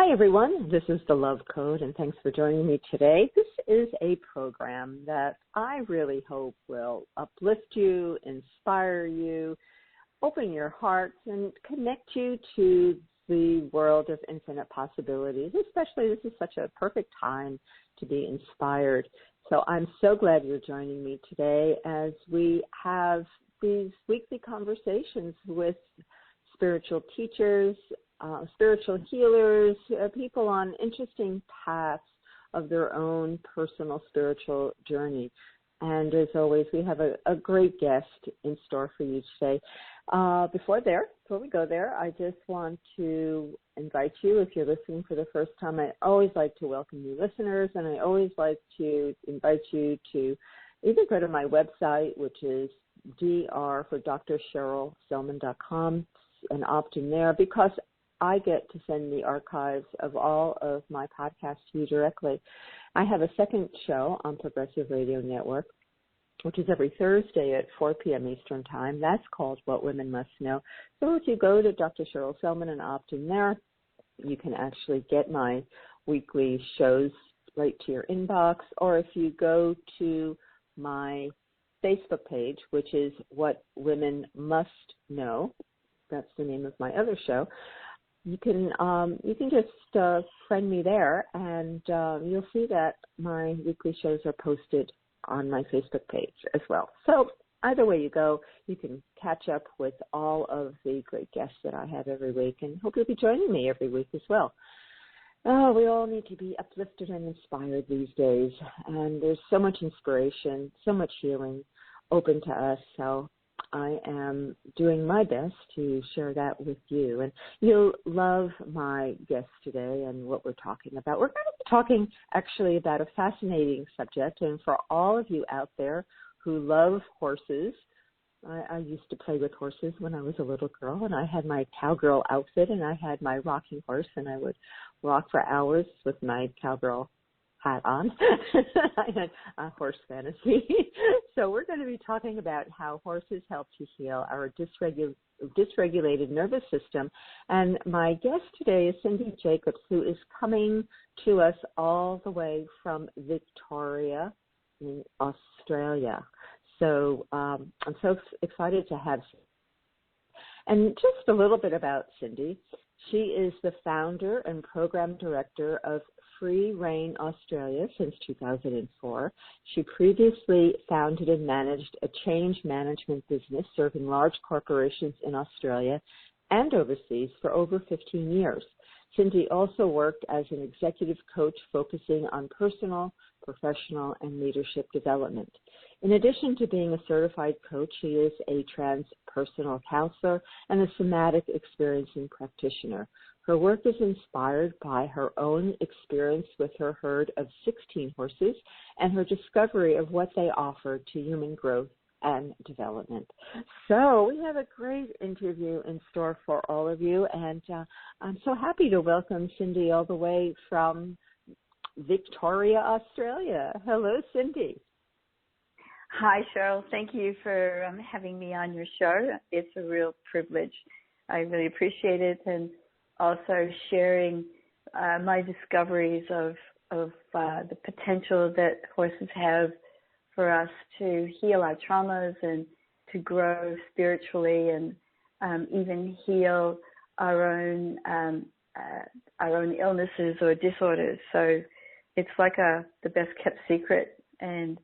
Hi, everyone. This is the Love Code, and thanks for joining me today. This is a program that I really hope will uplift you, inspire you, open your hearts, and connect you to the world of infinite possibilities. Especially, this is such a perfect time to be inspired. So I'm so glad you're joining me today as we have these weekly conversations with spiritual teachers, spiritual healers, people on interesting paths of their own personal spiritual journey. And as always, we have a great guest in store for you today. Before we go there, I just want to invite you, if you're listening for the first time, I always like to welcome new listeners, and I always like to invite you to either go to my website, which is dr for drcherylselman.com, and opt in there, because I get to send the archives of all of my podcasts to you directly. I have a second show on Progressive Radio Network, which is every Thursday at 4 p.m. Eastern Time. That's called What Women Must Know. So if you go to Dr. Cheryl Selman and opt in there, you can actually get my weekly shows right to your inbox. Or if you go to my Facebook page, which is What Women Must Know, that's the name of my other show, you can just friend me there, and you'll see that my weekly shows are posted on my Facebook page as well. So either way you go, you can catch up with all of the great guests that I have every week, and hope you'll be joining me every week as well. Oh, we all need to be uplifted and inspired these days, and there's so much inspiration, so much healing open to us. So I am doing my best to share that with you. And you'll love my guest today and what we're talking about. We're going to be talking actually about a fascinating subject. And for all of you out there who love horses, I used to play with horses when I was a little girl, and I had my cowgirl outfit, and I had my rocking horse, and I would rock for hours with my cowgirl hat on. I had a horse fantasy. So we're going to be talking about how horses help to heal our dysregulated nervous system. And my guest today is Cindy Jacobs, who is coming to us all the way from Victoria in Australia. So I'm so excited to have Cindy. And just a little bit about Cindy. She is the founder and program director of Rein Australia since 2004. She previously founded and managed a change management business serving large corporations in Australia and overseas for over 15 years. Cindy also worked as an executive coach focusing on personal, professional, and leadership development. In addition to being a certified coach, she is a Transpersonal Counselor and a Somatic Experiencing Practitioner. Her work is inspired by her own experience with her herd of 16 horses and her discovery of what they offer to human growth and development. So we have a great interview in store for all of you, and I'm so happy to welcome Cindy all the way from Victoria, Australia. Hello, Cindy. Hi, Cheryl. Thank you for having me on your show. It's a real privilege. I really appreciate it, and also sharing my discoveries of the potential that horses have for us to heal our traumas and to grow spiritually, and even heal our own illnesses or disorders. So it's like the best kept secret, and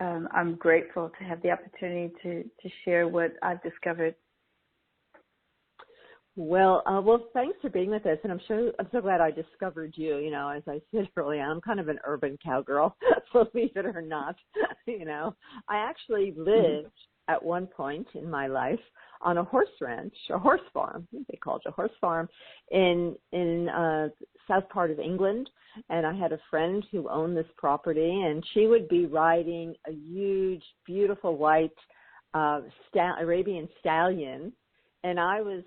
I'm grateful to have the opportunity to share what I've discovered. Well, thanks for being with us, and I'm so glad I discovered you. You know, as I said earlier, I'm kind of an urban cowgirl, believe it or not. You know, I actually lived at one point in my life on a horse ranch, a horse farm. I think they called it a horse farm in south part of England, and I had a friend who owned this property, and she would be riding a huge, beautiful white Arabian stallion. And I was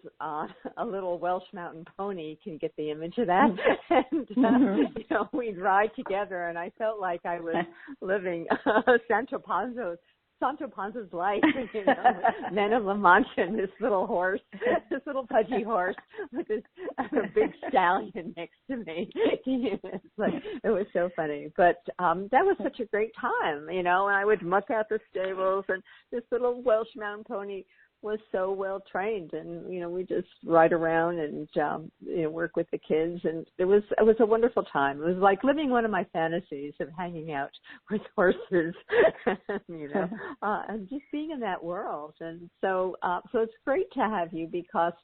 a little Welsh mountain pony. You can get the image of that. And, you know, we'd ride together, and I felt like I was living Santo Panzo Sancho Panza's life, Men of La Mancha, and this little horse, this little pudgy horse with this big stallion next to me. It's like, it was so funny. But that was such a great time, and I would muck out the stables, and this little Welsh mountain pony was so well trained, and we just ride around and work with the kids, and it was a wonderful time. It was like living one of my fantasies of hanging out with horses, and just being in that world. And so it's great to have you, because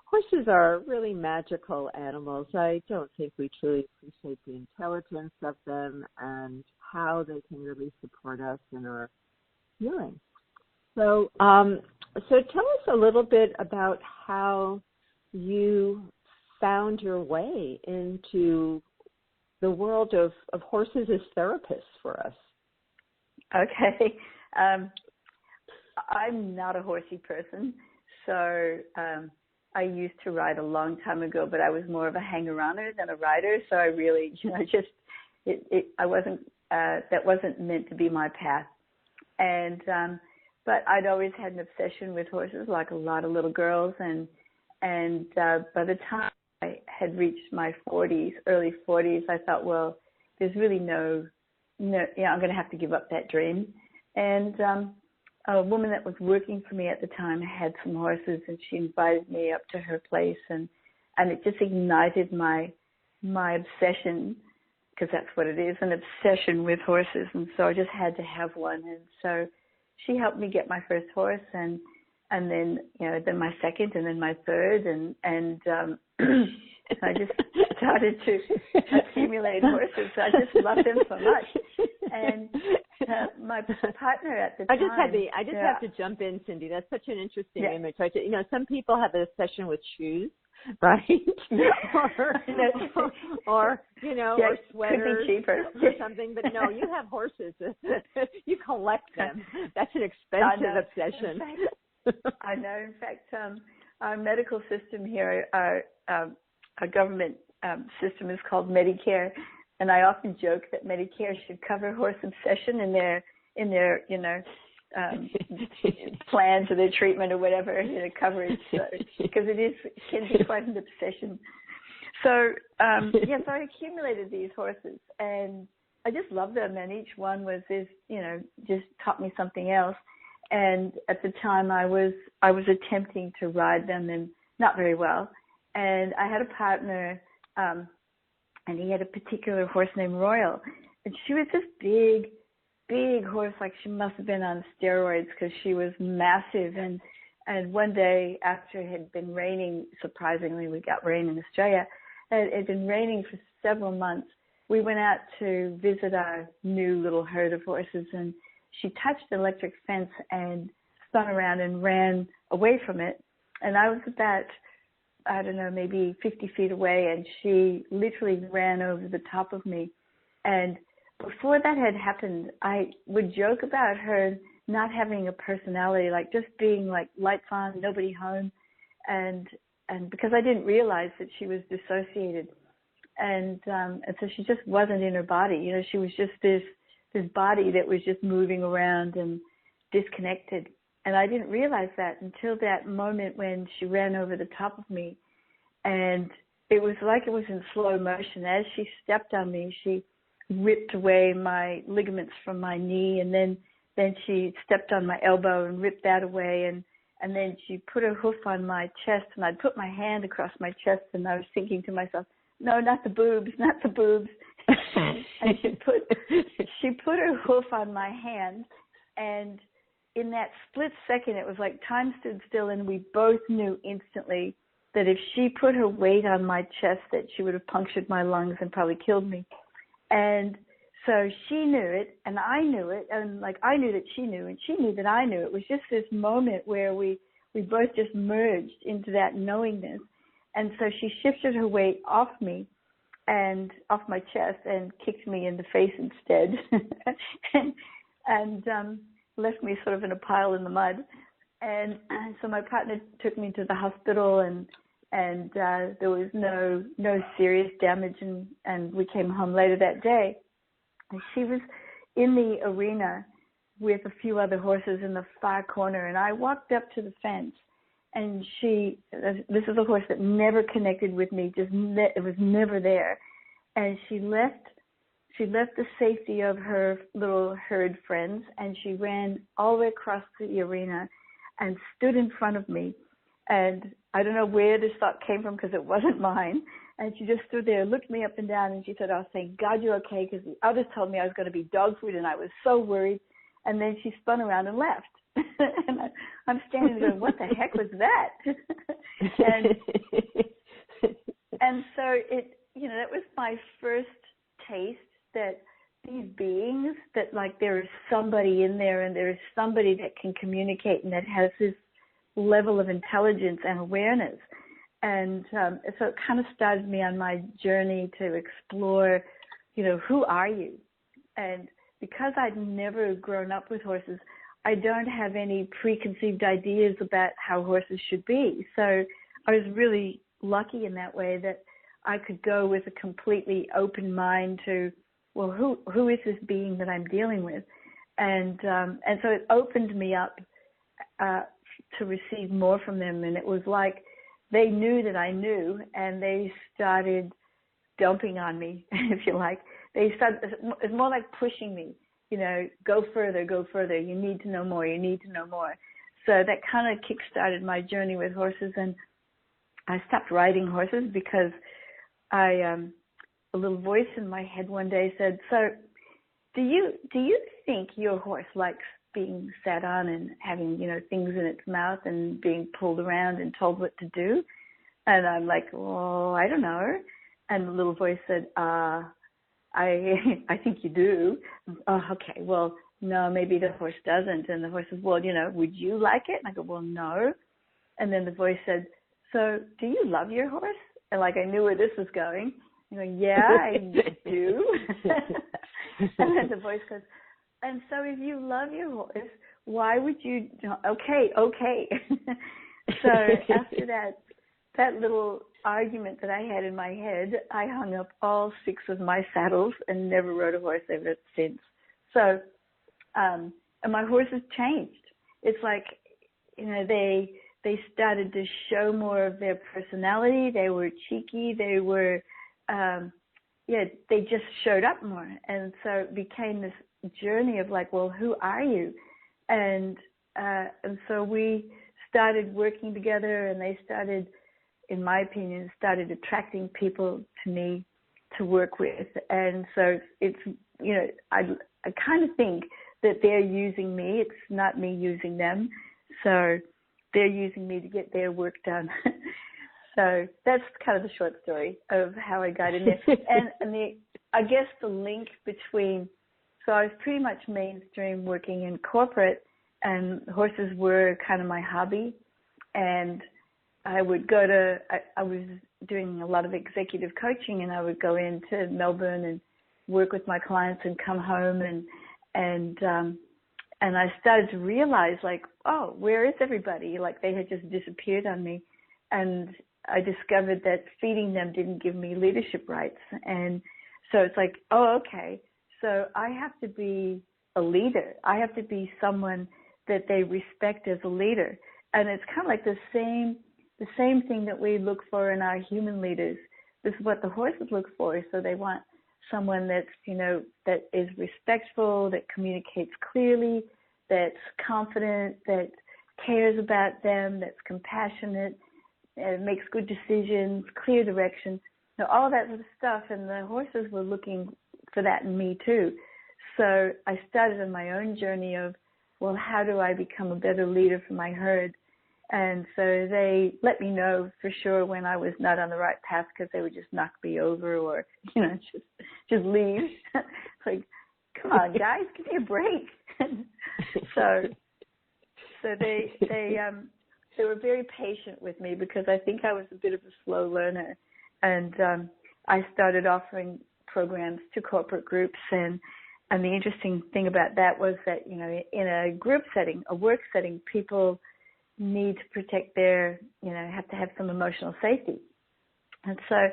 horses are really magical animals. I don't think we truly appreciate the intelligence of them and how they can really support us in our healing. So tell us a little bit about how you found your way into the world of horses as therapists for us. Okay. I'm not a horsey person, so I used to ride a long time ago, but I was more of a hanger-oner than a rider, so I really, that wasn't meant to be my path. And but I'd always had an obsession with horses, like a lot of little girls, and by the time I had reached my 40s, early 40s, I thought, well, there's really I'm going to have to give up that dream. And a woman that was working for me at the time had some horses, and she invited me up to her place, and it just ignited my obsession, because that's what it is, an obsession with horses. And so I just had to have one. And so she helped me get my first horse, and then then my second, and then my third, and I just started to accumulate horses. I just loved them so much. And my partner at the time, I just have to jump in, Cindy. That's such an interesting image. Right? Some people have an obsession with shoes, right? or sweaters, could be cheaper or something. But no, you have horses. You collect them. That's an expensive obsession. I know. In fact, our medical system here, our government system is called Medicare, and I often joke that Medicare should cover horse obsession in their plans or their treatment or whatever, coverage, because it can be quite an obsession. So so I accumulated these horses, and I just loved them, and each one was just taught me something else. And at the time, I was attempting to ride them, and not very well. And I had a partner, and he had a particular horse named Royal, and she was this big horse, like she must have been on steroids, because she was massive. And one day, after it had been raining, surprisingly, we got rain in Australia. It had been raining for several months. We went out to visit our new little herd of horses, and she touched the electric fence and spun around and ran away from it. And I was about, I don't know, maybe 50 feet away, and she literally ran over the top of me. And before that had happened, I would joke about her not having a personality, like just being like lights on, nobody home. And because I didn't realize that she was dissociated. And so she just wasn't in her body. She was just this body that was just moving around and disconnected. And I didn't realize that until that moment when she ran over the top of me. And it was like it was in slow motion. As she stepped on me, she ripped away my ligaments from my knee, and then she stepped on my elbow and ripped that away, and then she put her hoof on my chest, and I'd put my hand across my chest, and I was thinking to myself, no, not the boobs, not the boobs. And she put her hoof on my hand, and in that split second, it was like time stood still, and we both knew instantly that if she put her weight on my chest, that she would have punctured my lungs and probably killed me. And so she knew it, and I knew it, and like I knew that she knew, and she knew that I knew. It was just this moment where we both just merged into that knowingness. And so she shifted her weight off me and off my chest and kicked me in the face instead, and left me sort of in a pile in the mud. And so my partner took me to the hospital, and there was no serious damage, and we came home later that day. And she was in the arena with a few other horses in the far corner, and I walked up to the fence, and this is a horse that never connected with me, it was never there, and she left the safety of her little herd friends, and she ran all the way across the arena and stood in front of me. And I don't know where this thought came from because it wasn't mine. And she just stood there, looked me up and down, and she said, "Oh, thank God you're okay," because the others told me I was going to be dog food, and I was so worried. And then she spun around and left. And I'm standing there going, what the heck was that? and so that was my first taste that these beings, that like there is somebody in there, and there is somebody that can communicate and that has this level of intelligence and awareness. And so it kind of started me on my journey to explore, who are you? And because I'd never grown up with horses, I don't have any preconceived ideas about how horses should be. So I was really lucky in that way that I could go with a completely open mind to, well, who is this being that I'm dealing with? And so it opened me up to receive more from them. And it was like they knew that I knew, and they started dumping on me, if you like. It's more like pushing me, go further, you need to know more, So that kind of kick-started my journey with horses, and I stopped riding horses because a little voice in my head one day said, "So do you think your horse likes being sat on and having, things in its mouth and being pulled around and told what to do?" And I'm like, "Well, I don't know." And the little voice said, I think you do." "Oh, okay. Well, no, maybe the horse doesn't." And the horse says, "Well, would you like it?" And I go, "Well, no." And then the voice said, "So do you love your horse?" And like I knew where this was going. I'm going, "Yeah, I do." And then the voice goes, "And so if you love your horse, why would you?" Okay. So after that little argument that I had in my head, I hung up all 6 of my saddles and never rode a horse ever since. So, and my horses changed. It's like, they started to show more of their personality. They were cheeky. They were, they just showed up more. And so it became this journey of like, well, who are you? And so we started working together, and they started, in my opinion, started attracting people to me to work with. And so it's, I kind of think that they're using me. It's not me using them. So they're using me to get their work done. So that's kind of the short story of how I got in there. And I guess the link between, so I was pretty much mainstream working in corporate, and horses were kind of my hobby. And I would I was doing a lot of executive coaching, and I would go into Melbourne and work with my clients and come home, and I started to realize, like, oh, where is everybody? Like, they had just disappeared on me. And I discovered that feeding them didn't give me leadership rights. And so it's like, oh, okay. So I have to be a leader. I have to be someone that they respect as a leader. And it's kind of like the same thing that we look for in our human leaders. This is what the horses look for. So they want someone that's, that is respectful, that communicates clearly, that's confident, that cares about them, that's compassionate, makes good decisions, clear direction, all that sort of stuff. And the horses were looking for that in me too. So I started on my own journey of, well, how do I become a better leader for my herd? And so they let me know for sure when I was not on the right path, because they would just knock me over or, just leave. It's like, come on, guys, give me a break. So they were very patient with me, because I think I was a bit of a slow learner. And I started offering programs to corporate groups. And the interesting thing about that was that, in a group setting, a work setting, people need to protect their, have to have some emotional safety. And so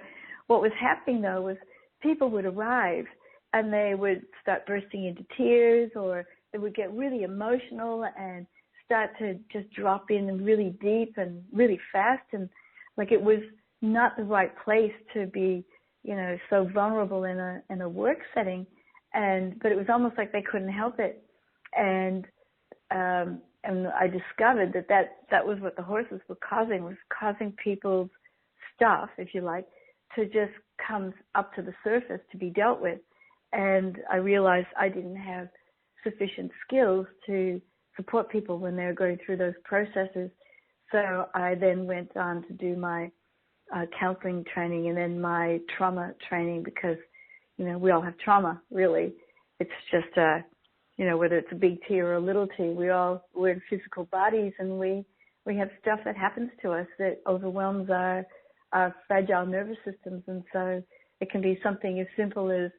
what was happening, though, was people would arrive and they would start bursting into tears, or it would get really emotional and start to just drop in really deep and really fast, and like it was not the right place to be, so vulnerable in a work setting, but it was almost like they couldn't help it, and I discovered that was what the horses were causing people's stuff, if you like, to just come up to the surface to be dealt with. And I realized I didn't have sufficient skills to support people when they were going through those processes. So I then went on to do my counseling training and then my trauma training, because, we all have trauma, really. It's just, whether it's a big T or a little T, we're in physical bodies, and we have stuff that happens to us that overwhelms our fragile nervous systems. And so it can be something as simple as,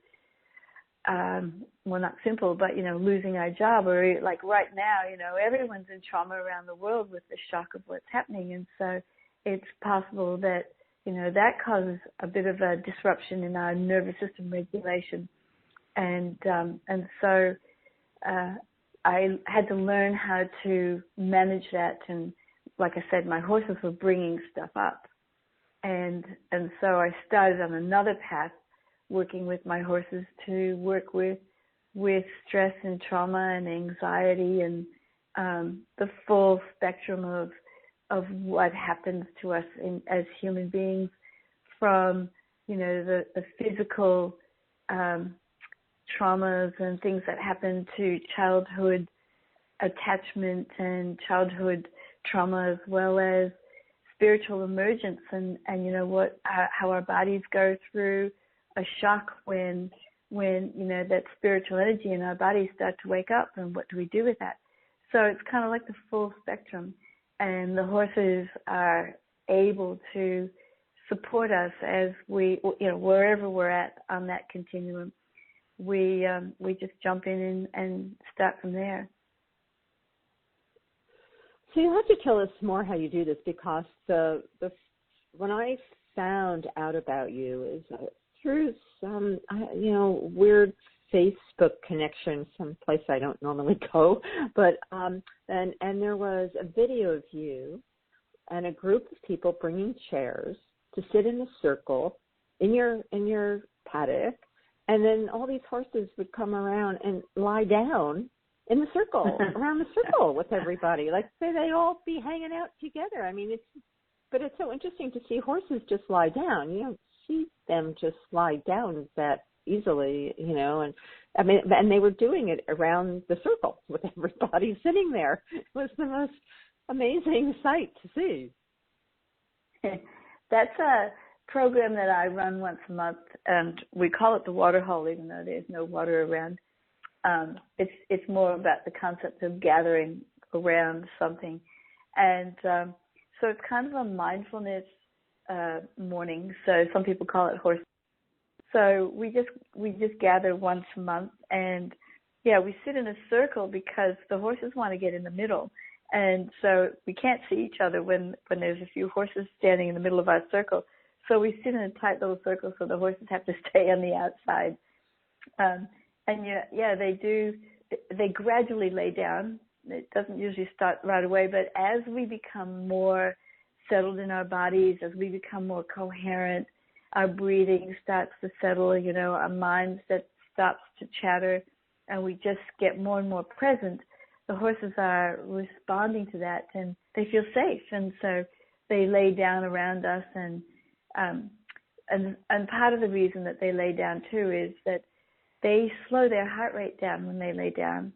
well, not simple, but, losing our job, or like right now, everyone's in trauma around the world with the shock of what's happening. And so it's possible that, that causes a bit of a disruption in our nervous system regulation. And so I had to learn how to manage that. And like I said, my horses were bringing stuff up. And so I started on another path, working with my horses to work with stress and trauma and anxiety and the full spectrum of what happens to us as human beings, from the physical traumas and things that happen to childhood attachment and childhood trauma, as well as spiritual emergence and how our bodies go through a shock when that spiritual energy in our bodies start to wake up, and what do we do with that? So it's kind of like the full spectrum, and the horses are able to support us as we, wherever we're at on that continuum. We just jump in and start from there. So you have to tell us more how you do this, because when I found out about you is through some weird Facebook connection, some place I don't normally go, but and there was a video of you and a group of people bringing chairs to sit in a circle in your paddock, and then all these horses would come around and lie down in the circle, around the circle with everybody. Like, say they'd all be hanging out together. I mean, it's so interesting to see horses just lie down. You don't see them just lie down that easily, and I mean, and they were doing it around the circle with everybody sitting there. It was the most amazing sight to see. That's a program that I run once a month, and we call it the water hole, even though there's no water around. It's more about the concept of gathering around something, and so it's kind of a mindfulness morning. So some people call it horse. So we just gather once a month, and we sit in a circle because the horses want to get in the middle, and so we can't see each other when there's a few horses standing in the middle of our circle. So we sit in a tight little circle, so the horses have to stay on the outside. And they do. They gradually lay down. It doesn't usually start right away, but as we become more settled in our bodies, as we become more coherent, our breathing starts to settle, our minds that stops to chatter, and we just get more and more present. The horses are responding to that, and they feel safe, and so they lay down around us, and part of the reason that they lay down too is that they slow their heart rate down when they lay down.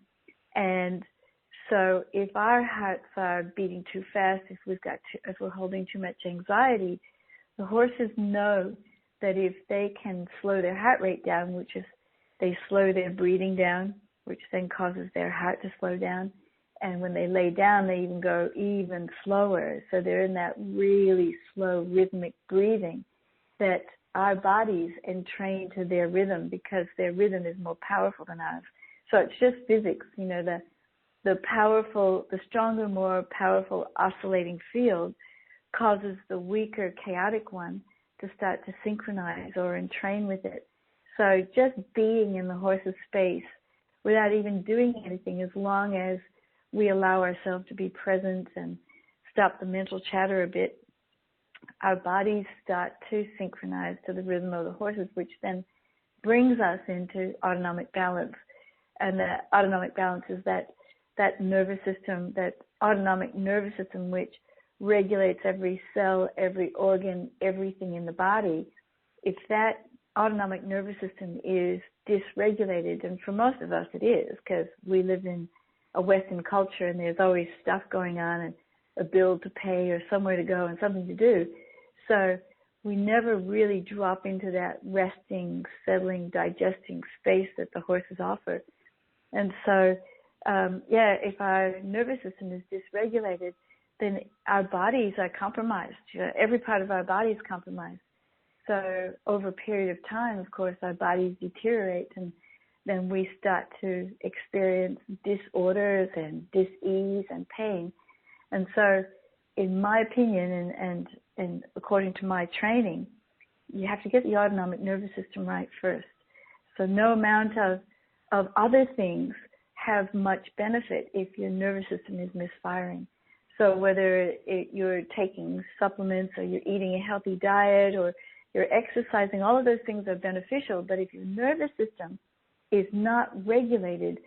And so if our hearts are beating too fast, if we're holding too much anxiety, the horses know that if they can slow their heart rate down, which is they slow their breathing down, which then causes their heart to slow down. And when they lay down, they even go even slower. So they're in that really slow rhythmic breathing that our bodies entrain to their rhythm, because their rhythm is more powerful than ours. So it's just physics, the stronger, more powerful oscillating field causes the weaker, chaotic one to start to synchronize or entrain with it. So just being in the horse's space without even doing anything, as long as we allow ourselves to be present and stop the mental chatter a bit. Our bodies start to synchronize to the rhythm of the horses, which then brings us into autonomic balance. And that autonomic balance is that nervous system, that autonomic nervous system, which regulates every cell, every organ, everything in the body. If that autonomic nervous system is dysregulated, and for most of us it is, because we live in a Western culture and there's always stuff going on and a bill to pay or somewhere to go and something to do. So we never really drop into that resting, settling, digesting space that the horses offer. And so, if our nervous system is dysregulated, then our bodies are compromised. Every part of our body is compromised. So over a period of time, of course, our bodies deteriorate, and then we start to experience disorders and dis-ease and pain. And so, in my opinion, and according to my training, you have to get the autonomic nervous system right first. So no amount of other things have much benefit if your nervous system is misfiring. So whether you're taking supplements or you're eating a healthy diet or you're exercising, all of those things are beneficial. But if your nervous system is not regulated,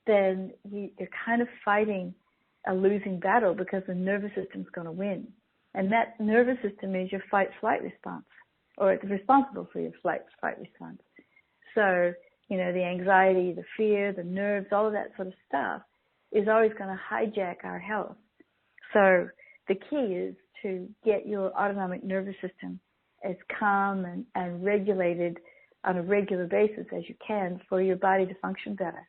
then you're kind of fighting a losing battle, because the nervous system is going to win. And that nervous system is your fight-flight response, or it's responsible for your flight-fight response. So, the anxiety, the fear, the nerves, all of that sort of stuff is always going to hijack our health. So the key is to get your autonomic nervous system as calm and regulated on a regular basis as you can for your body to function better.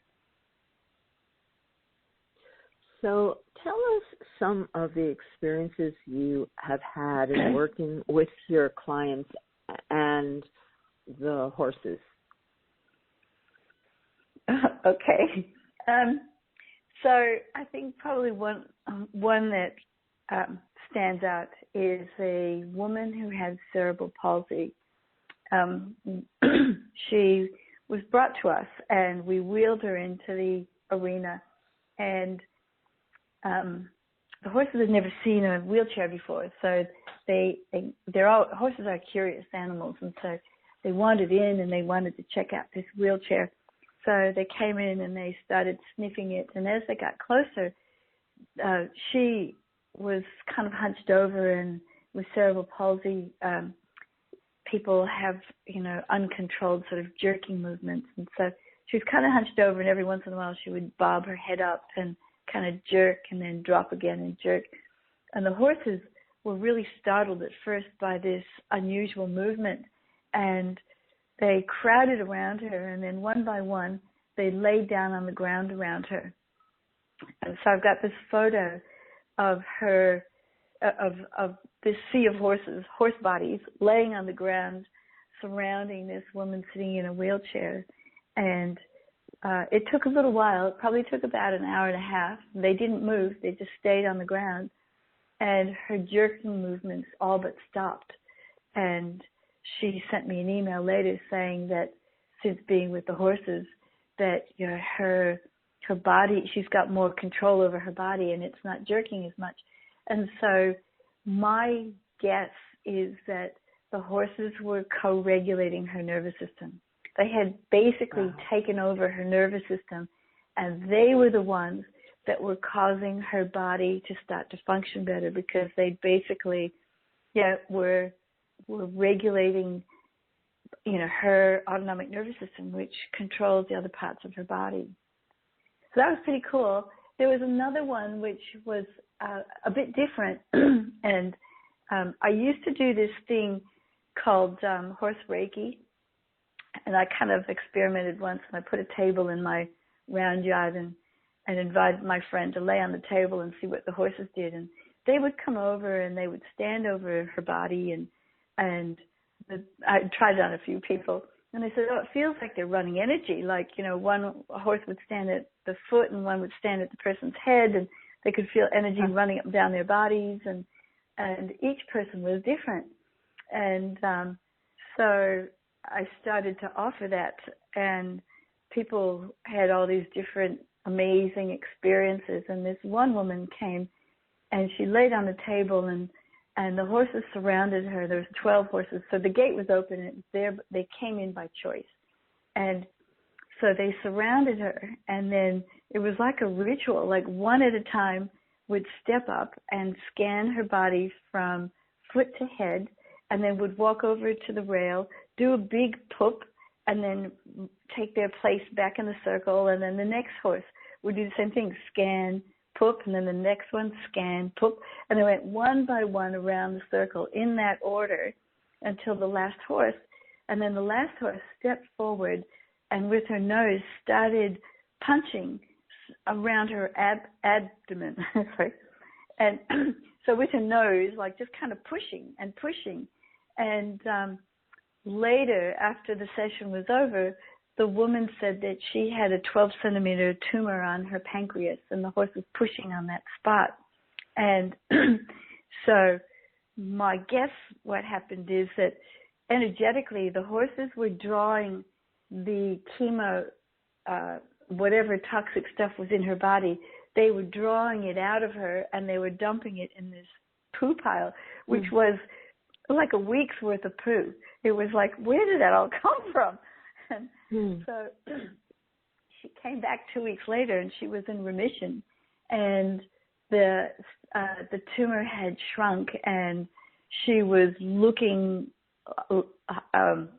So tell us some of the experiences you have had in working with your clients and the horses. Okay. So I think probably one that stands out is a woman who had cerebral palsy. She was brought to us, and we wheeled her into the arena, and the horses had never seen a wheelchair before, so horses are curious animals, and so they wandered in and they wanted to check out this wheelchair. So they came in and they started sniffing it, and as they got closer, she was kind of hunched over, and with cerebral palsy, people have, uncontrolled sort of jerking movements, and so she was kind of hunched over, and every once in a while she would bob her head up and kind of jerk and then drop again and jerk. And the horses were really startled at first by this unusual movement, and they crowded around her, and then one by one they laid down on the ground around her. And so I've got this photo of her, of this sea of horses, horse bodies, laying on the ground surrounding this woman sitting in a wheelchair. And it took a little while. It probably took about an hour and a half. They didn't move. They just stayed on the ground. And her jerking movements all but stopped. And she sent me an email later saying that since being with the horses, that her body, she's got more control over her body, and it's not jerking as much. And so my guess is that the horses were co-regulating her nervous system. They had basically taken over her nervous system, and they were the ones that were causing her body to start to function better, because they basically were regulating her autonomic nervous system, which controls the other parts of her body. So that was pretty cool. There was another one which was a bit different, and I used to do this thing called horse Reiki, and I kind of experimented once, and I put a table in my round yard and invited my friend to lay on the table and see what the horses did. And they would come over and they would stand over her body, and I tried it on a few people, and they said, oh, it feels like they're running energy. Like, one horse would stand at the foot and one would stand at the person's head, and they could feel energy running up and down their bodies, and each person was different. And so I started to offer that, and people had all these different amazing experiences. And this one woman came, and she laid on the table, and the horses surrounded her. There was 12 horses. So the gate was open, and they came in by choice. And so they surrounded her, and then it was like a ritual, like one at a time would step up and scan her body from foot to head, and then would walk over to the rail, do a big poop, and then take their place back in the circle. And then the next horse would do the same thing, scan, poop, and then the next one, scan, poop. And they went one by one around the circle in that order until the last horse. And then the last horse stepped forward and with her nose started punching around her abdomen. And so with her nose, like just kind of pushing and pushing. And later, after the session was over, the woman said that she had a 12-centimeter tumor on her pancreas, and the horse was pushing on that spot. And so my guess what happened is that energetically the horses were drawing the chemo, whatever toxic stuff was in her body, they were drawing it out of her, and they were dumping it in this poo pile, which was like a week's worth of poo. It was like, where did that all come from? And so she came back 2 weeks later, and she was in remission, and the tumor had shrunk, and she was looking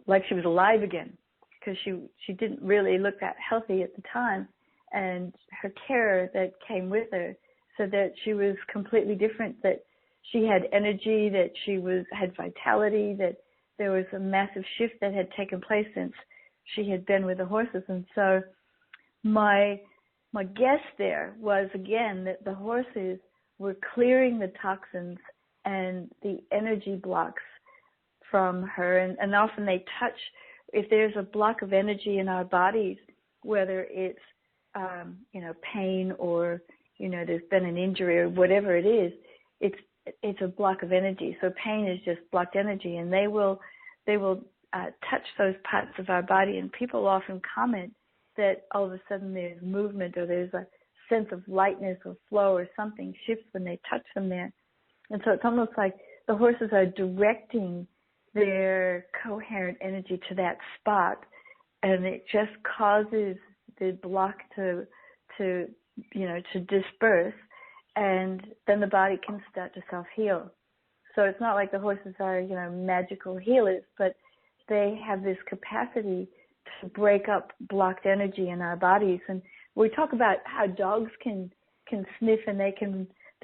like she was alive again, because she didn't really look that healthy at the time, and her care that came with her said that she was completely different, that she had energy, that she had vitality, that there was a massive shift that had taken place since she had been with the horses. And so my guess there was, again, that the horses were clearing the toxins and the energy blocks from her. And often they touch, if there's a block of energy in our bodies, whether it's, pain or, there's been an injury or whatever it is, it's a block of energy. So pain is just blocked energy, and they will touch those parts of our body. And people often comment that all of a sudden there's movement, or there's a sense of lightness or flow, or something shifts when they touch them there. And so it's almost like the horses are directing their coherent energy to that spot, and it just causes the block to disperse, and then the body can start to self-heal. So it's not like the horses are, magical healers, but they have this capacity to break up blocked energy in our bodies. And we talk about how dogs can sniff, and they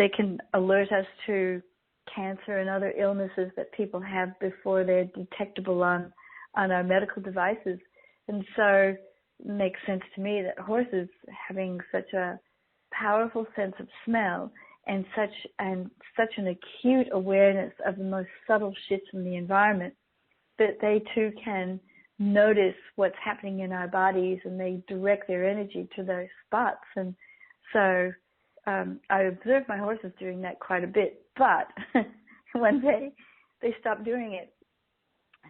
can alert us to cancer and other illnesses that people have before they're detectable on our medical devices. And so it makes sense to me that horses, having such a powerful sense of smell and such an acute awareness of the most subtle shifts in the environment, that they too can notice what's happening in our bodies, and they direct their energy to those spots. And so I observed my horses doing that quite a bit, but one day they stopped doing it,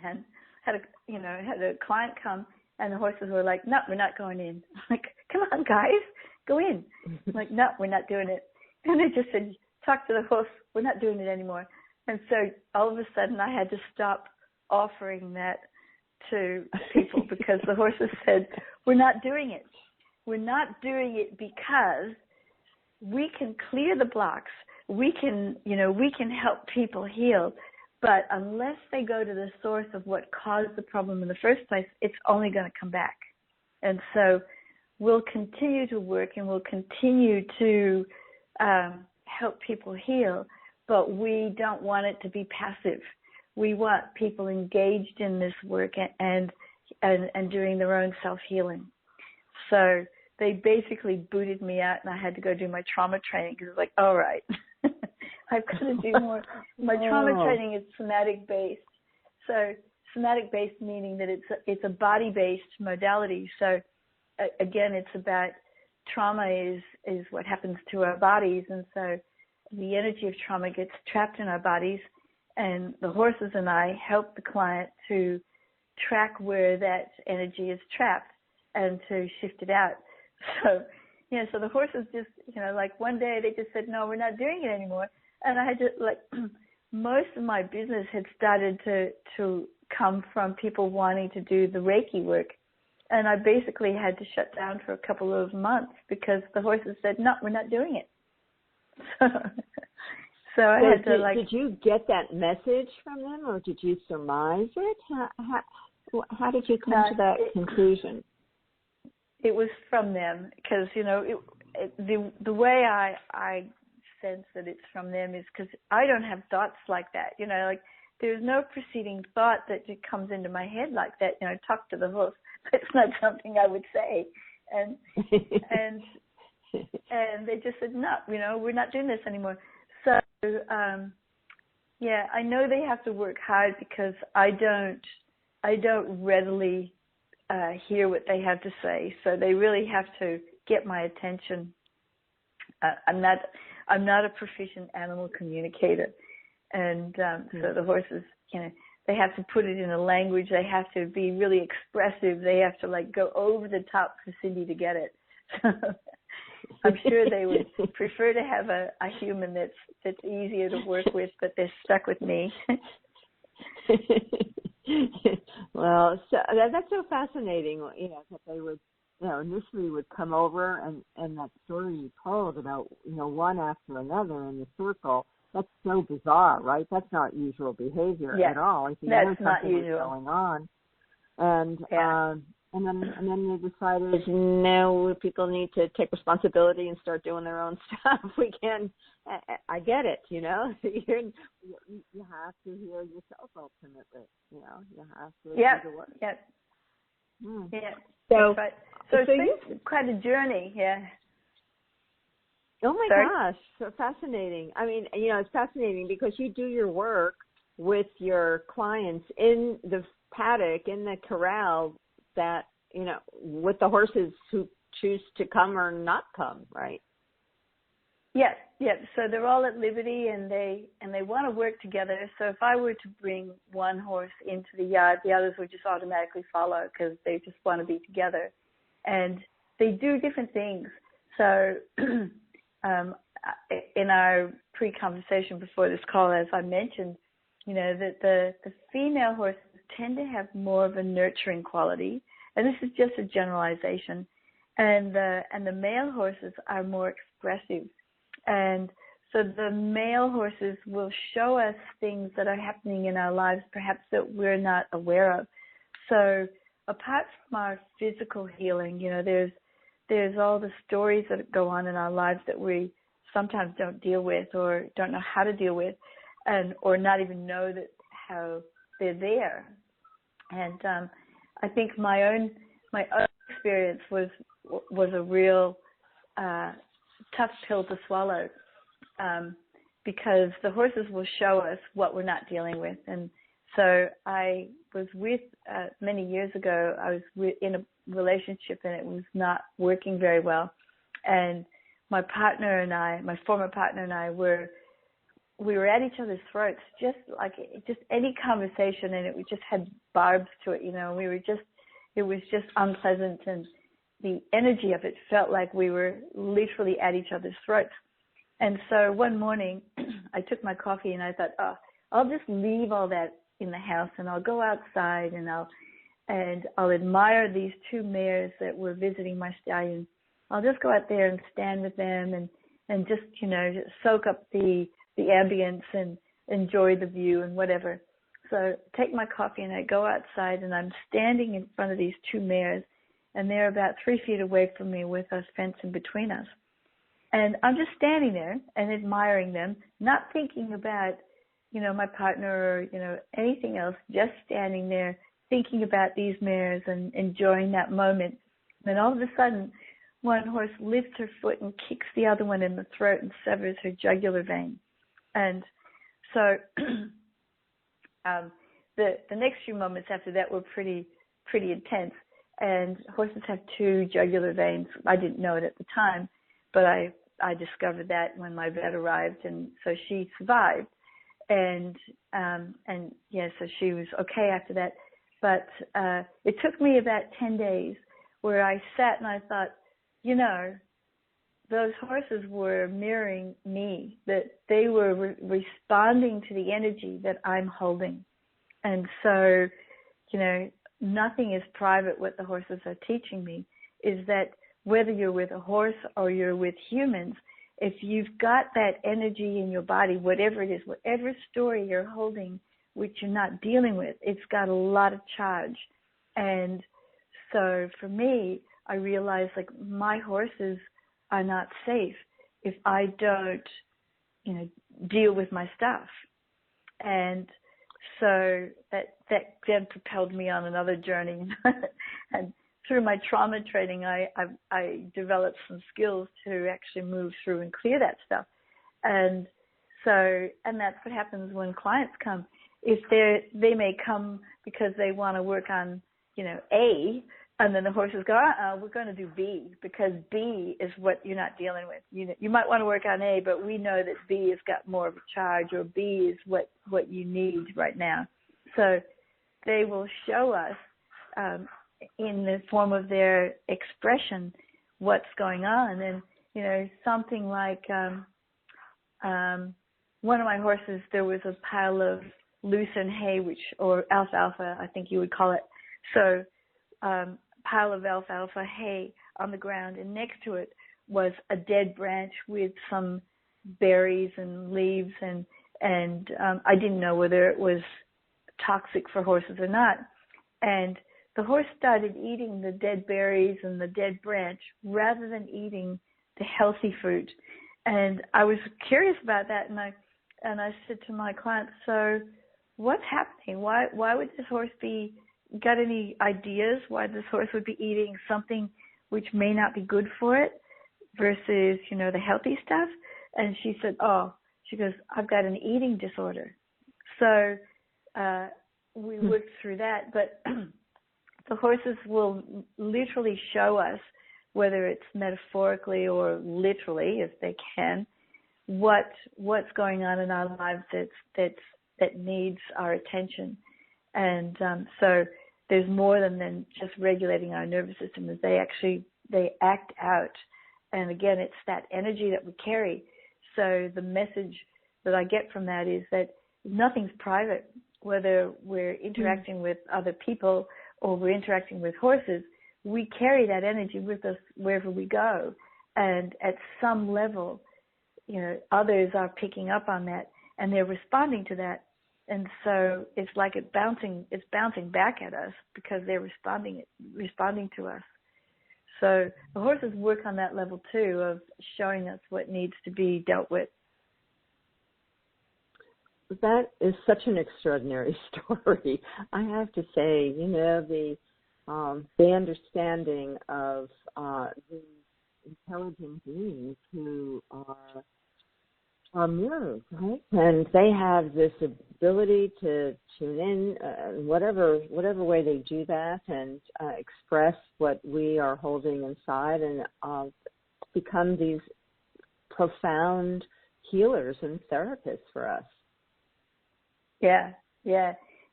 and had a client come, and the horses were like, "No, we're not going in." I'm like, "Come on, guys, go in." I'm like, "No, we're not doing it." And they just said, "Talk to the horse. We're not doing it anymore." And so all of a sudden I had to stop offering that to people because the horses said, "We're not doing it. We're not doing it because we can clear the blocks. We can help people heal. But unless they go to the source of what caused the problem in the first place, it's only going to come back." And so we'll continue to work, and we'll continue to help people heal, but we don't want it to be passive. We want people engaged in this work and doing their own self-healing. So they basically booted me out, and I had to go do my trauma training, because it's like, all right, I've got to do more. My trauma training is somatic-based. So somatic-based meaning that it's a body-based modality. So again, it's about trauma is what happens to our bodies, and so the energy of trauma gets trapped in our bodies, and the horses and I help the client to track where that energy is trapped. and to shift it out. So, so the horses just, like one day they just said, no, we're not doing it anymore. And I had to, like, most of my business had started to come from people wanting to do the Reiki work. And I basically had to shut down for a couple of months because the horses said, no, we're not doing it. So I had to, like... Did you get that message from them, or did you surmise it? How did you come to that conclusion? It was from them because, the way I sense that it's from them is because I don't have thoughts like that. Like there's no preceding thought that just comes into my head like that. Talk to the horse. It's not something I would say, and they just said no. We're not doing this anymore. So I know they have to work hard because I don't readily hear what they have to say. So they really have to get my attention. I'm not a proficient animal communicator, and so the horses, they have to put it in a language. They have to be really expressive. They have to like go over the top for Cindy to get it. So I'm sure they would prefer to have a human that's easier to work with, but they're stuck with me. Well, so that's so fascinating. That they would, initially would come over and that story you told about, one after another in the circle. That's so bizarre, right? That's not usual behavior at all. That's not usual. Going on, and then they decided, no, people need to take responsibility and start doing their own stuff. We can. I get it. You have to hear yourself ultimately. You have to do the work. Yep. Yeah. So it's been quite a journey. Yeah. Oh my gosh, so fascinating. I mean, it's fascinating because you do your work with your clients in the paddock, in the corral, that, with the horses who choose to come or not come, right? Yes. So they're all at liberty and they want to work together. So if I were to bring one horse into the yard, the others would just automatically follow because they just want to be together. And they do different things. So in our pre-conversation before this call, as I mentioned, that the female horses tend to have more of a nurturing quality, and this is just a generalization, and the male horses are more expressive, and so the male horses will show us things that are happening in our lives, perhaps that we're not aware of. So apart from our physical healing, there's all the stories that go on in our lives that we sometimes don't deal with or don't know how to deal with, or not even know that how they're there. And I think my own experience was a real tough pill to swallow, because the horses will show us what we're not dealing with. And so I was many years ago, I was in a relationship and it was not working very well. And my former partner and I we were at each other's throats, just any conversation, and it just had barbs to it, it was just unpleasant, and the energy of it felt like we were literally at each other's throats. And so one morning I took my coffee and I thought, I'll just leave all that in the house and I'll go outside and I'll admire these two mares that were visiting my stallion. I'll just go out there and stand with them and just, just soak up the ambience and enjoy the view and whatever. So take my coffee and I go outside and I'm standing in front of these two mares, and they're about 3 feet away from me with a fence in between us. And I'm just standing there and admiring them, not thinking about, my partner or, anything else, just standing there thinking about these mares and enjoying that moment. And then all of a sudden, one horse lifts her foot and kicks the other one in the throat and severs her jugular vein. And so the next few moments after that were pretty intense. And horses have 2 jugular veins. I didn't know it at the time, but I discovered that when my vet arrived, and so she survived. And so she was okay after that. But it took me about 10 days where I sat and I thought, those horses were mirroring me, that they were responding to the energy that I'm holding. And so, nothing is private. What the horses are teaching me is that whether you're with a horse or you're with humans, if you've got that energy in your body, whatever it is, whatever story you're holding, which you're not dealing with, it's got a lot of charge. And so for me, I realized like my horses are not safe if I don't, deal with my stuff. And so that then propelled me on another journey. And through my trauma training, I developed some skills to actually move through and clear that stuff. And that's what happens when clients come. If they may come because they want to work on, A, and then the horses go, we're going to do B, because B is what you're not dealing with. You might want to work on A, but we know that B has got more of a charge, or B is what you need right now. So they will show us in the form of their expression what's going on. And, something like one of my horses, there was a pile of lucerne hay, or alfalfa, I think you would call it. So pile of alfalfa hay on the ground, and next to it was a dead branch with some berries and leaves, and I didn't know whether it was toxic for horses or not. And the horse started eating the dead berries and the dead branch rather than eating the healthy fruit. And I was curious about that, and I said to my client, so what's happening? Why would this horse got any ideas why this horse would be eating something which may not be good for it versus, the healthy stuff? And she said, she goes, I've got an eating disorder. So we worked through that, but the horses will literally show us, whether it's metaphorically or literally, if they can, what's going on in our lives that needs our attention. And so there's more than just regulating our nervous system. As they act out. And again, it's that energy that we carry. So the message that I get from that is that nothing's private, whether we're interacting with other people or we're interacting with horses. We carry that energy with us wherever we go. And at some level, others are picking up on that and they're responding to that. And so it's like it's bouncing back at us because they're responding to us. So the horses work on that level too, of showing us what needs to be dealt with. That is such an extraordinary story. I have to say, the understanding of the intelligent beings who are mirrors, right? And they have this ability to tune in, whatever way they do that, and express what we are holding inside, and become these profound healers and therapists for us. Yeah.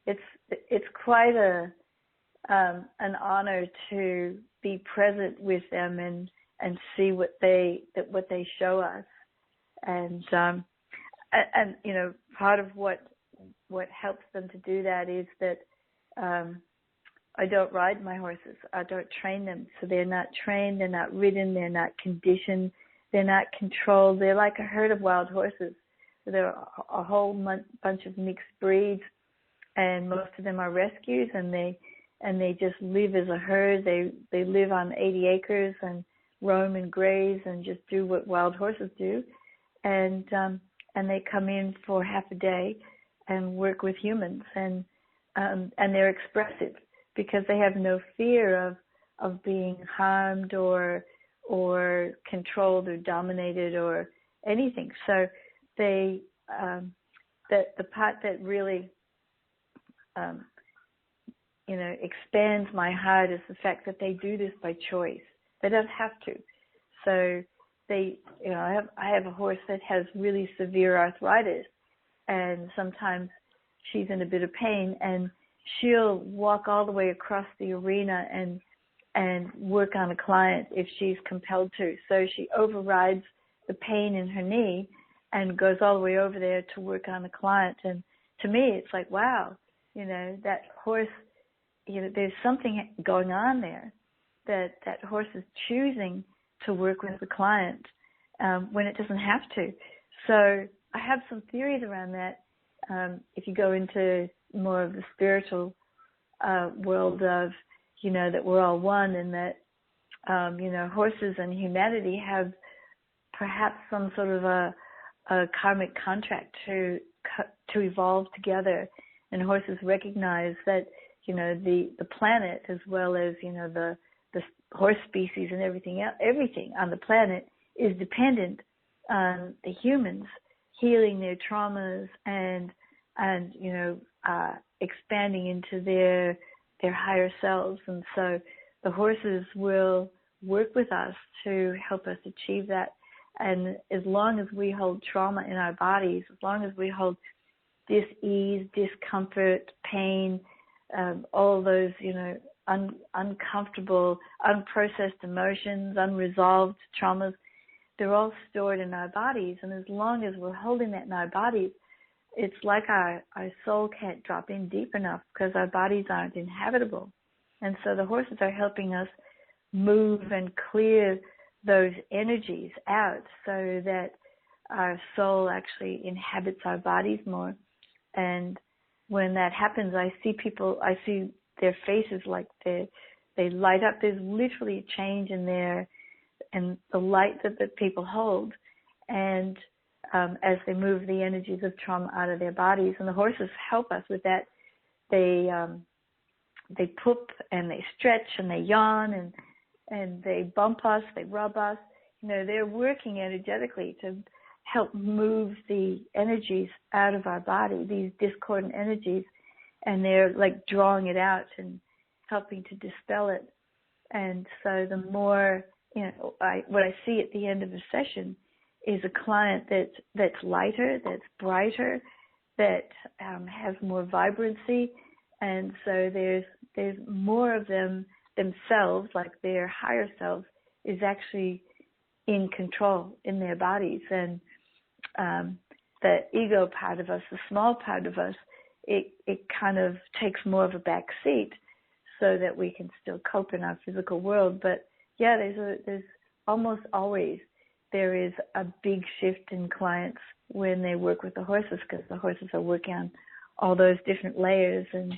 It's quite an honor to be present with them and see what they show us. And part of what helps them to do that is that I don't ride my horses. I don't train them. So they're not trained, they're not ridden, they're not conditioned, they're not controlled. They're like a herd of wild horses. There are a whole bunch of mixed breeds, and most of them are rescues, and they just live as a herd. They live on 80 acres and roam and graze and just do what wild horses do. And they come in for half a day and work with humans, and they're expressive because they have no fear of being harmed or controlled or dominated or anything. So they the part that really expands my heart is the fact that they do this by choice. They don't have to. So I have a horse that has really severe arthritis, and sometimes she's in a bit of pain, and she'll walk all the way across the arena and and work on a client if she's compelled to. So she overrides the pain in her knee and goes all the way over there to work on a client. And to me, it's like, wow, that horse, there's something going on there, that horse is choosing to work with the client when it doesn't have to. So I have some theories around that. If you go into more of the spiritual world of, that we're all one, and that, horses and humanity have perhaps some sort of a karmic contract to evolve together, and horses recognize that, the planet, as well as, the horse species and everything on the planet is dependent on the humans healing their traumas and expanding into their higher selves. And so the horses will work with us to help us achieve that. And as long as we hold trauma in our bodies, as long as we hold dis-ease, discomfort, pain, all those, uncomfortable, unprocessed emotions, unresolved traumas, they're all stored in our bodies. And as long as we're holding that in our bodies, it's like our soul can't drop in deep enough because our bodies aren't inhabitable. And so the horses are helping us move and clear those energies out so that our soul actually inhabits our bodies more. And when that happens, I see their faces like they light up. There's literally a change in the light that the people hold, and as they move the energies of trauma out of their bodies. And the horses help us with that. They poop and they stretch and they yawn and they bump us, they rub us. They're working energetically to help move the energies out of our body, these discordant energies, and they're like drawing it out and helping to dispel it. And so the more, what I see at the end of a session is a client that's lighter, that's brighter, that has more vibrancy. And so there's more of themselves, like their higher self is actually in control in their bodies. And the ego part of us, the small part of us, it kind of takes more of a back seat so that we can still cope in our physical world. But yeah, there's almost always there is a big shift in clients when they work with the horses, because the horses are working on all those different layers. And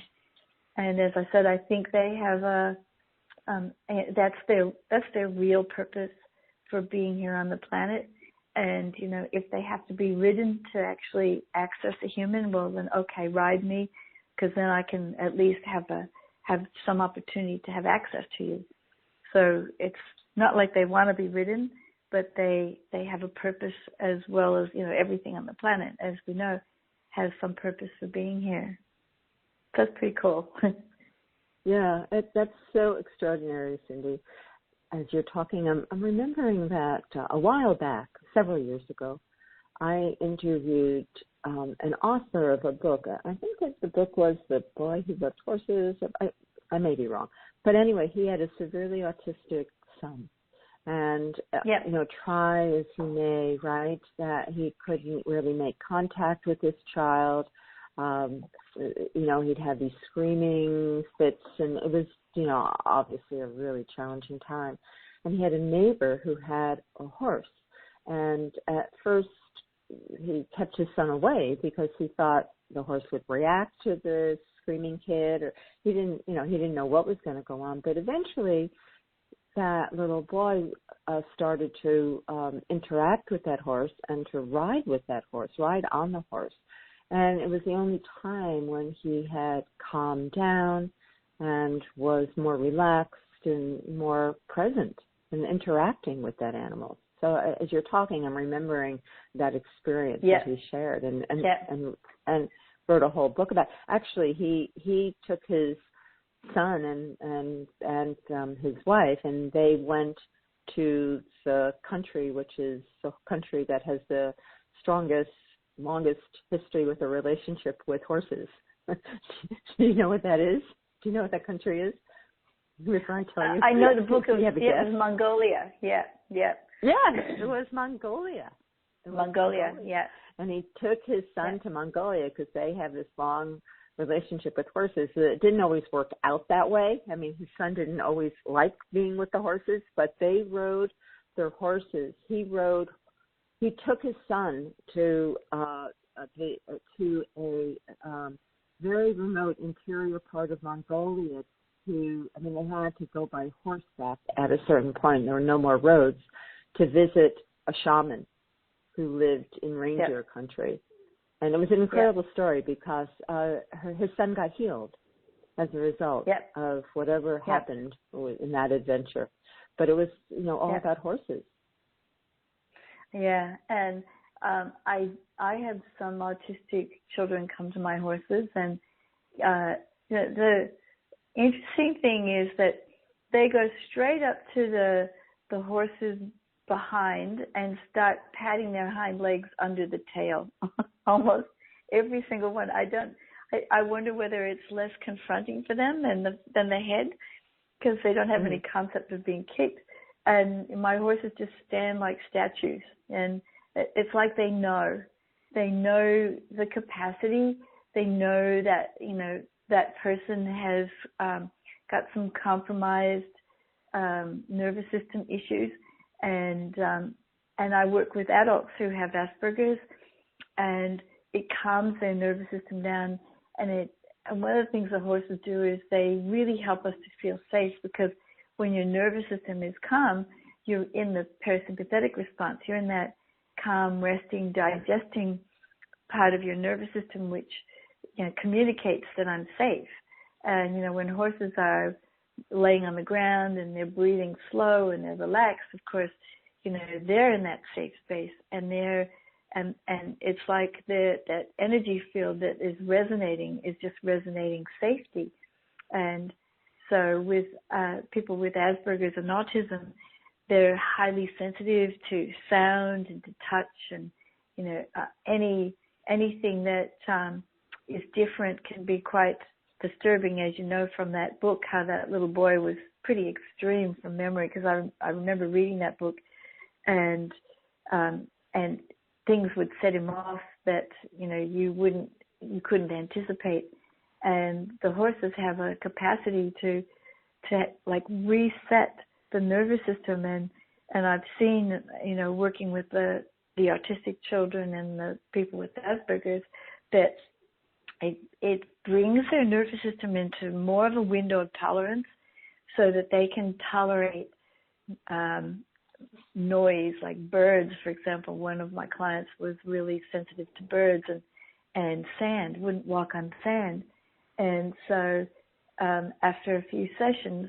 as I said, I think they have that's their real purpose for being here on the planet. And, if they have to be ridden to actually access a human, well, then, okay, ride me, because then I can at least have some opportunity to have access to you. So it's not like they want to be ridden, but they have a purpose, as well as, everything on the planet, as we know, has some purpose for being here. That's pretty cool. Yeah, that's so extraordinary, Cindy. As you're talking, I'm remembering that a while back, several years ago, I interviewed an author of a book. I think that the book was The Boy Who Loved Horses. I may be wrong. But anyway, he had a severely autistic son. And, try as he may, right, that he couldn't really make contact with this child. He'd have these screaming fits, and it was, obviously a really challenging time. And he had a neighbor who had a horse. And at first, he kept his son away because he thought the horse would react to the screaming kid, or he didn't know what was going to go on. But eventually, that little boy started to interact with that horse and to ride on the horse. And it was the only time when he had calmed down and was more relaxed and more present in interacting with that animal. So as you're talking, I'm remembering that experience that he shared and wrote a whole book about it. Actually, he took his son and his wife, and they went to the country, which is the country that has the longest history with a relationship with horses. Do you know what that is? Do you know what that country is? Before I tell you. I know the book of, it was Mongolia. Yeah. Yeah, it was Mongolia. Mongolia, yeah. And he took his son to Mongolia because they have this long relationship with horses. It didn't always work out that way. I mean, his son didn't always like being with the horses, but they rode their horses. He took his son to a very remote interior part of Mongolia. They had to go by horseback at a certain point. There were no more roads to visit a shaman who lived in reindeer country. And it was an incredible story because his son got healed as a result of whatever happened in that adventure. But it was, all about horses. Yeah, and I had some autistic children come to my horses, and the interesting thing is that they go straight up to the horses behind and start patting their hind legs under the tail. Almost every single one. I wonder whether it's less confronting for them than the head, because they don't have any concept of being kicked. And my horses just stand like statues, and it's like they know the capacity. They know that that person has got some compromised nervous system issues, and I work with adults who have Asperger's, and it calms their nervous system down. And one of the things the horses do is they really help us to feel safe, because when your nervous system is calm, you're in the parasympathetic response. You're in that calm, resting, digesting part of your nervous system, which communicates that I'm safe. And when horses are laying on the ground and they're breathing slow and they're relaxed, of course, they're in that safe space, and it's like that energy field that is just resonating safety. And so with people with Asperger's and autism, they're highly sensitive to sound and to touch, and anything that is different can be quite disturbing, as you know from that book, how that little boy was pretty extreme from memory, because I remember reading that book, and things would set him off that you couldn't anticipate. And the horses have a capacity to like reset the nervous system, and I've seen working with the autistic children and the people with Asperger's that it brings their nervous system into more of a window of tolerance, so that they can tolerate noise, like birds, for example. One of my clients was really sensitive to birds and sand, wouldn't walk on sand. And so after a few sessions,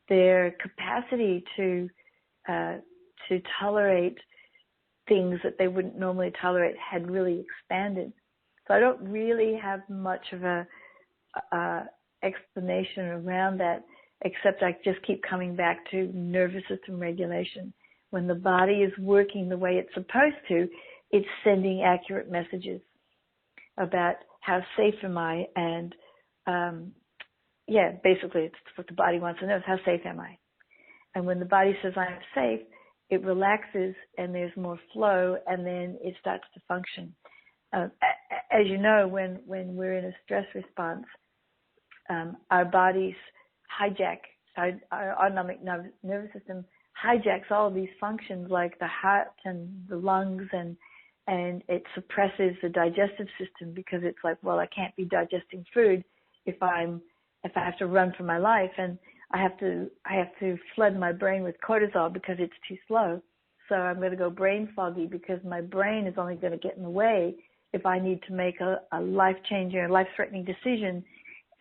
their capacity to tolerate things that they wouldn't normally tolerate had really expanded. So I don't really have much of a explanation around that, except I just keep coming back to nervous system regulation. When the body is working the way it's supposed to, it's sending accurate messages about how safe am I, and basically it's what the body wants to know is how safe am I. And when the body says I'm safe, it relaxes and there's more flow, and then it starts to function. As you know, when we're in a stress response, our bodies hijack, our autonomic nervous system hijacks all of these functions, like the heart and the lungs, and it suppresses the digestive system, because it's like, well, I can't be digesting food if I have to run for my life, and I have to flood my brain with cortisol because it's too slow. So I'm going to go brain foggy, because my brain is only going to get in the way if I need to make a life-changing or life-threatening decision.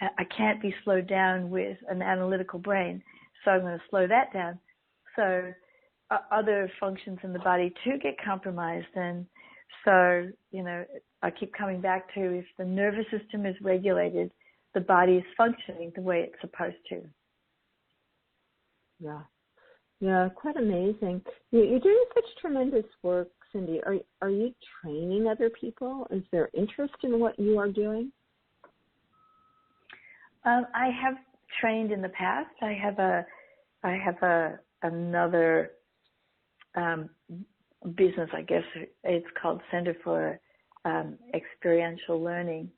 I can't be slowed down with an analytical brain, so I'm going to slow that down. So other functions in the body too get compromised, and so I keep coming back to, if the nervous system is regulated, the body is functioning the way it's supposed to. Yeah, quite amazing. You're doing such tremendous work, Cindy. Are you training other people? Is there interest in what you are doing? I have trained in the past. I have another business, I guess it's called Center for Experiential Learning,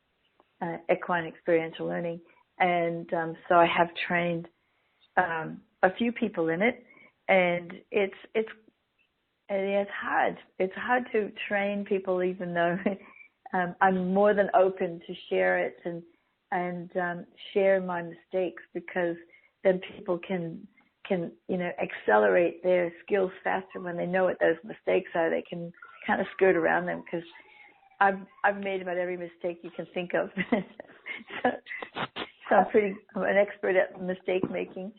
Equine Experiential Learning, and so I have trained a few people in it, and it's hard. It's hard to train people, even though I'm more than open to share it and share my mistakes, because then people can accelerate their skills faster when they know what those mistakes are. They can kind of skirt around them, because I've made about every mistake you can think of. so I'm an expert at mistake making.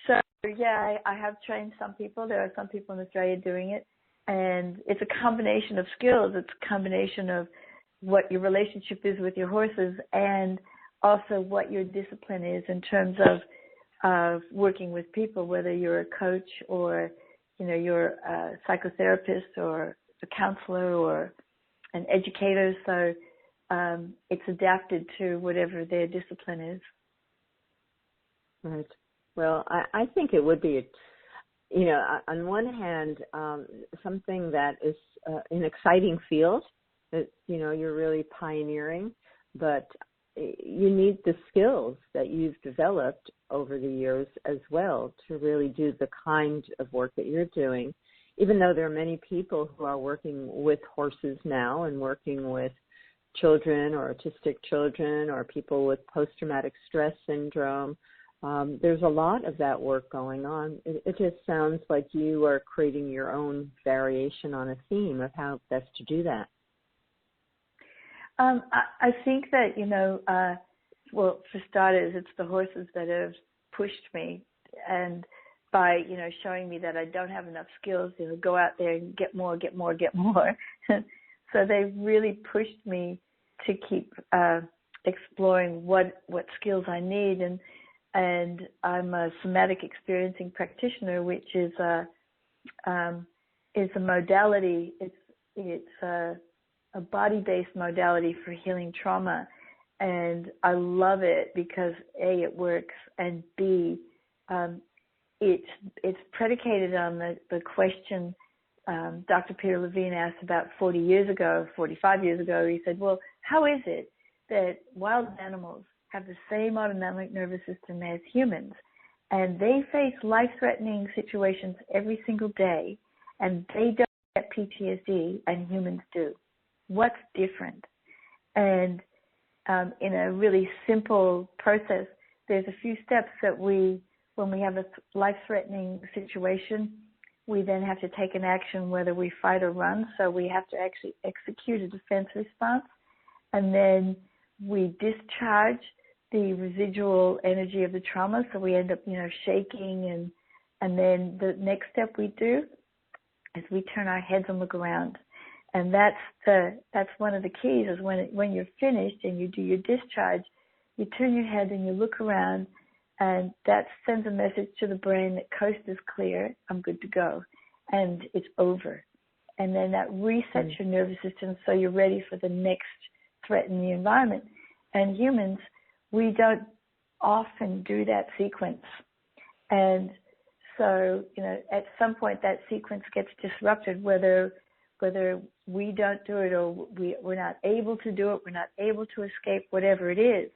So yeah, I have trained some people. There are some people in Australia doing it, and it's a combination of skills. It's a combination of what your relationship is with your horses, and also what your discipline is in terms of working with people, whether you're a coach or you're a psychotherapist or a counselor or an educator. So it's adapted to whatever their discipline is. Right. Well, I think it would be, on one hand, something that is an exciting field that, you're really pioneering, but you need the skills that you've developed over the years as well to really do the kind of work that you're doing, even though there are many people who are working with horses now and working with children or autistic children or people with post-traumatic stress syndrome. There's a lot of that work going on. It just sounds like you are creating your own variation on a theme of how best to do that. I think that, well, for starters, it's the horses that have pushed me, and by, showing me that I don't have enough skills, go out there and get more. So they've really pushed me to keep exploring what skills I need, and I'm a Somatic Experiencing Practitioner, which is a modality. It's a body-based modality for healing trauma, and I love it because A, it works, and B, it's predicated on the question Dr. Peter Levine asked about 45 years ago. He said, well, how is it that wild animals have the same autonomic nervous system as humans, and they face life-threatening situations every single day, and they don't get PTSD, and humans do? What's different? And in a really simple process, there's a few steps that when we have a life-threatening situation, we then have to take an action whether we fight or run. So we have to actually execute a defense response, and then we discharge the residual energy of the trauma. So we end up, shaking, and then the next step we do is we turn our heads and look around. And that's one of the keys, is when you're finished and you do your discharge, you turn your head and you look around, and that sends a message to the brain that coast is clear, I'm good to go, and it's over. And then that resets your nervous system so you're ready for the next threat in the environment. And humans, we don't often do that sequence. And so, at some point that sequence gets disrupted, whether we don't do it or we're not able to do it, we're not able to escape, whatever it is.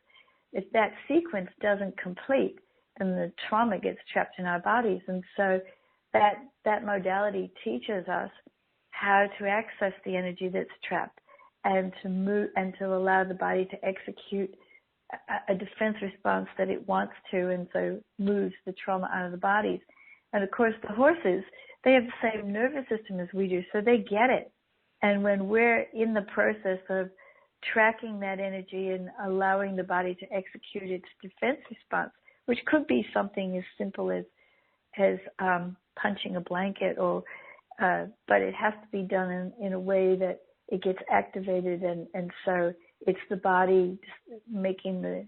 If that sequence doesn't complete, then the trauma gets trapped in our bodies. And so that modality teaches us how to access the energy that's trapped and to move and to allow the body to execute a defense response that it wants to, and so moves the trauma out of the bodies. And of course, the horses, they have the same nervous system as we do, so they get it. And when we're in the process of tracking that energy and allowing the body to execute its defense response, which could be something as simple as punching a blanket, but it has to be done in a way that it gets activated, and so it's the body making the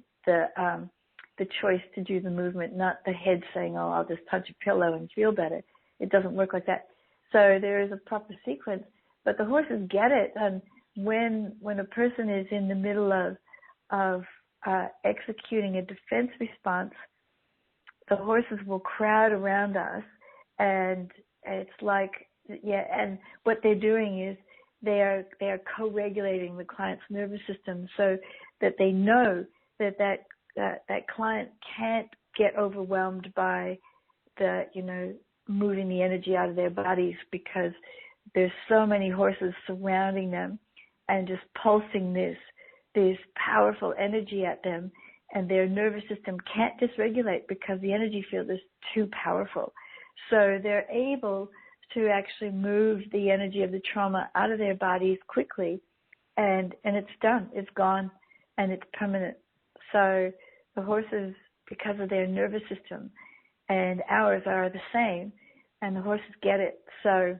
choice to do the movement, not the head saying, oh, I'll just punch a pillow and feel better. It doesn't work like that. So there is a proper sequence, but the horses get it. And when a person is in the middle of executing a defense response, the horses will crowd around us, and it's like, and what they're doing is they are co-regulating the client's nervous system so that they know that client can't get overwhelmed by the, moving the energy out of their bodies, because there's so many horses surrounding them and just pulsing this powerful energy at them, and their nervous system can't dysregulate because the energy field is too powerful. So they're able to actually move the energy of the trauma out of their bodies quickly, and it's done. It's gone, and it's permanent. So the horses, because of their nervous system, and ours are the same, and the horses get it. So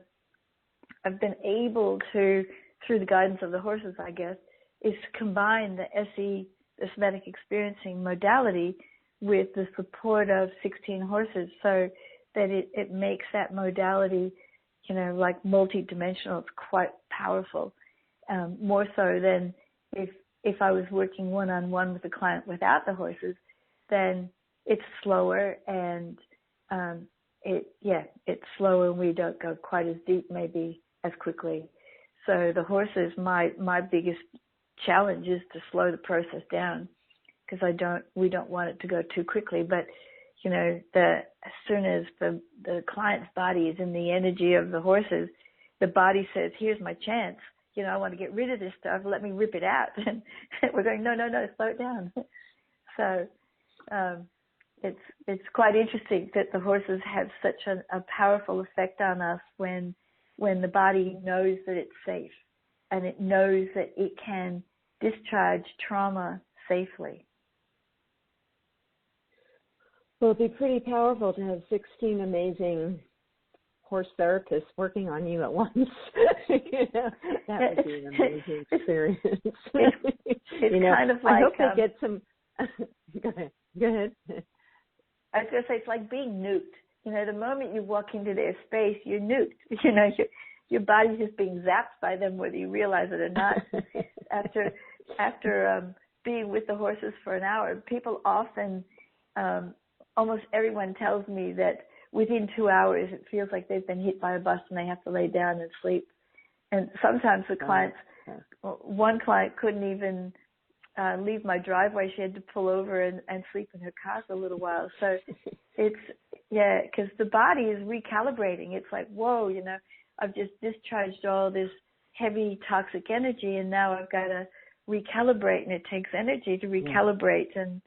I've been able to, through the guidance of the horses, I guess, is to combine the SE, the somatic experiencing modality, with the support of 16 horses, so that it makes that modality, like multi-dimensional. It's quite powerful, more so than if I was working one-on-one with a client without the horses. Then it's slower, and it's slower, and we don't go quite as deep, maybe as quickly. So the horses, my biggest challenge is to slow the process down, because we don't want it to go too quickly. But as soon as the client's body is in the energy of the horses, the body says, "Here's my chance. I want to get rid of this stuff. Let me rip it out." And we're going, no, slow it down. So it's quite interesting that the horses have such a powerful effect on us when the body knows that it's safe, and it knows that it can discharge trauma safely. Well, it'd be pretty powerful to have 16 amazing horse therapists working on you at once. That would be an amazing experience. It's kind of like, I hope they get some. Go ahead. I was going to say, it's like being nuked. The moment you walk into their space, you're nuked. Your body's just being zapped by them, whether you realize it or not. After being with the horses for an hour, people often, almost everyone tells me that within 2 hours, it feels like they've been hit by a bus and they have to lay down and sleep. And sometimes the clients, one client couldn't even leave my driveway. She had to pull over and sleep in her car for a little while. So because the body is recalibrating. It's like, whoa, I've just discharged all this heavy toxic energy, and now I've got to recalibrate, and it takes energy to recalibrate. And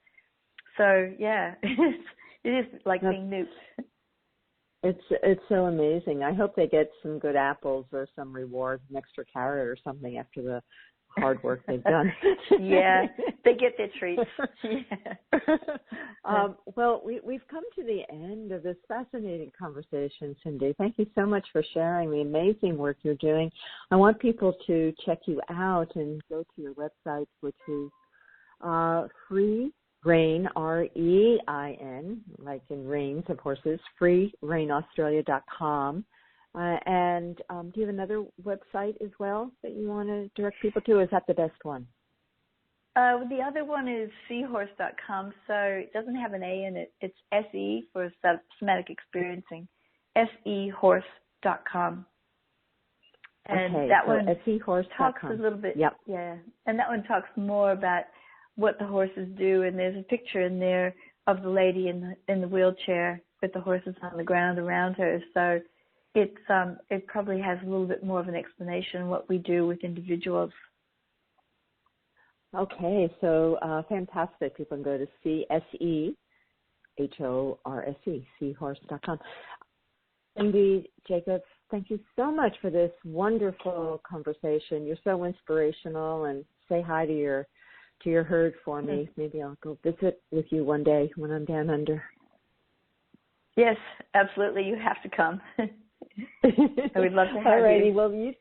so, it is like being nuked. It's so amazing. I hope they get some good apples or some reward, an extra carrot or something after the hard work they've done. Yeah, they get their treats. Well, we've come to the end of this fascinating conversation, Cindy. Thank you so much for sharing the amazing work you're doing. I want people to check you out and go to your website, which is free Rein, REIN, like in reins of horses, freereinaustralia.com. And do you have another website as well that you want to direct people to? Or is that the best one? The other one is seahorse.com, so it doesn't have an A in it. It's SE for somatic experiencing, SEHorse.com. And okay, that so one SEHorse.com. talks a little bit, and that one talks more about what the horses do, and there's a picture in there of the lady in the wheelchair with the horses on the ground around her. So it probably has a little bit more of an explanation of what we do with individuals. Okay, so fantastic. People can go to SEHORSE, seahorse.com. Cindy Jacobs, thank you so much for this wonderful conversation. You're so inspirational, and say hi to your herd for me. Maybe I'll go visit with you one day when I'm down under. Yes, absolutely. You have to come. I would love to have All righty. you. Well, you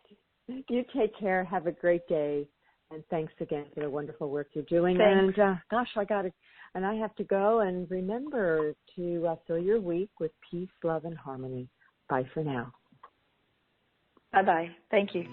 take care. Have a great day. And thanks again for the wonderful work you're doing. Thanks. And I have to go. And remember to fill your week with peace, love, and harmony. Bye for now. Bye-bye. Thank you.